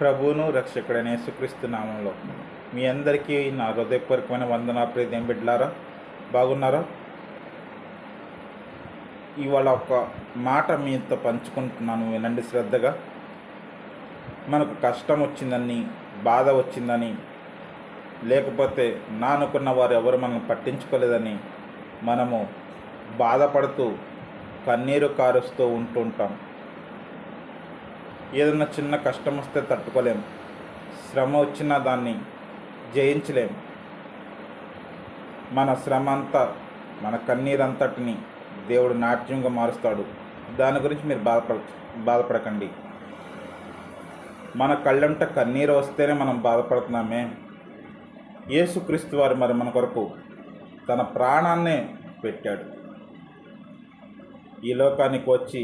ప్రభువును రక్షకుడైన యేసుక్రీస్తు నామంలో మీ అందరికీ నా హృదయపూర్వకమైన వందన ప్రీతి బిడ్డలారా, బాగున్నారా? ఇవాళ ఒక మాట మీతో పంచుకుంటున్నాను, వినండి శ్రద్ధగా. మనకు కష్టం వచ్చిందని, బాధ వచ్చిందని, లేకపోతే నా అనుకున్న వారు ఎవరు మనల్ని పట్టించుకోలేదని మనము బాధపడుతూ కన్నీరు కారుస్తూ ఉంటుంటాం. ఏదైనా చిన్న కష్టం వస్తే తట్టుకోలేం, శ్రమ వచ్చినా దాన్ని జయించలేం. మన శ్రమ అంతా, మన కన్నీరంతటిని దేవుడు నాట్యంగా మారుస్తాడు. దాని గురించి మీరు బాధపడకండి. మన కళ్ళంట కన్నీరు వస్తేనే మనం బాధపడుతున్నామే. యేసుక్రీస్తు వారు మరి మన కొరకు తన ప్రాణాన్నే పెట్టాడు. ఈ లోకానికి వచ్చి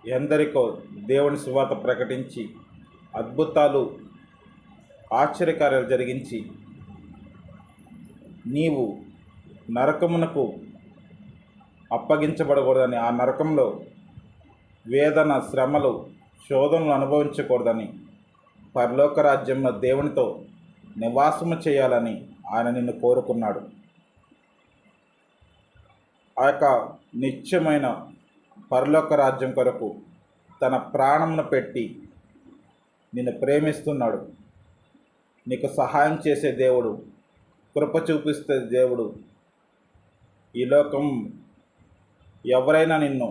ఎందరికో దేవుని సువార్త ప్రకటించి అద్భుతాలు, ఆశ్చర్యకార్యాలు జరిగించి నీవు నరకమునకు అప్పగించబడకూడదని, ఆ నరకంలో వేదన, శ్రమలు, శోధనలు అనుభవించకూడదని, పరలోక రాజ్యంలో దేవునితో నివాసము చేయాలని ఆయన నిన్ను కోరుకున్నాడు. ఆ యొక్క నిత్యమైన పరలోక రాజ్యం కొరకు తన ప్రాణమును పెట్టి నిన్ను ప్రేమిస్తున్నాడు. నీకు సహాయం చేసే దేవుడు, కృప చూపిస్తే దేవుడు. ఈ లోకం ఎవరైనా నిన్ను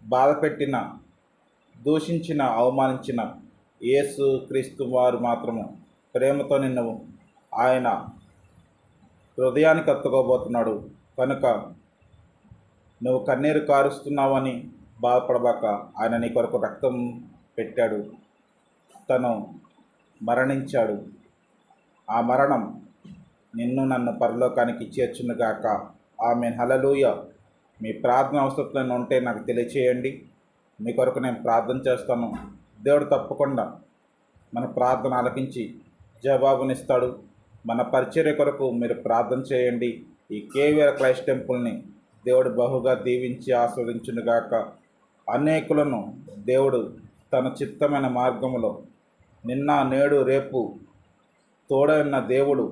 బాధ పెట్టిన, దూషించిన, అవమానించిన యేసు క్రీస్తు వారు మాత్రము ప్రేమతో నిన్ను ఆయన హృదయానికి హత్తుకోబోతున్నాడు. కనుక నువ్వు కన్నీరు కారుస్తున్నావని బాధపడబాక. ఆయన నీ కొరకు రక్తం పెట్టాడు, తను మరణించాడు. ఆ మరణం నిన్ను నన్ను పరలోకానికి చేర్చునుగాక. ఆమేన్. హల్లెలూయా. మీ ప్రార్థన అవసరం ఉంటే నాకు తెలియచేయండి, మీ కొరకు నేను ప్రార్థన చేస్తాను. దేవుడు తప్పకుండా మన ప్రార్థన ఆలకించి జవాబునిస్తాడు. మన పరిచర్య కొరకు మీరు ప్రార్థన చేయండి. ఈ కేవీఆర్ క్రైస్ట్ టెంపుల్ని దేవుడు బహుగా దీవించి ఆస్వాదించునుగాక. అనేకులను దేవుడు తన చిత్తమైన మార్గములో నిన్న, నేడు, రేపు తోడైన దేవుడు,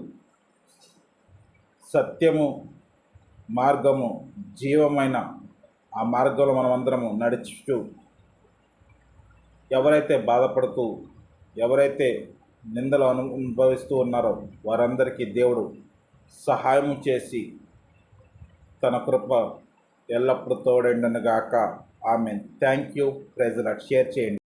సత్యము, మార్గము, జీవమైన ఆ మార్గంలో మనమందరము నడుచుతూ, ఎవరైతే బాధపడుతూ, ఎవరైతే నిందలు అనుభవిస్తూ ఉన్నారో వారందరికీ దేవుడు సహాయం చేసి తన కృప ఎల్లప్పుడూ తోడైండునుగాక. ఆమేన్. Thank you. Praise the Lord. Share చేయండి.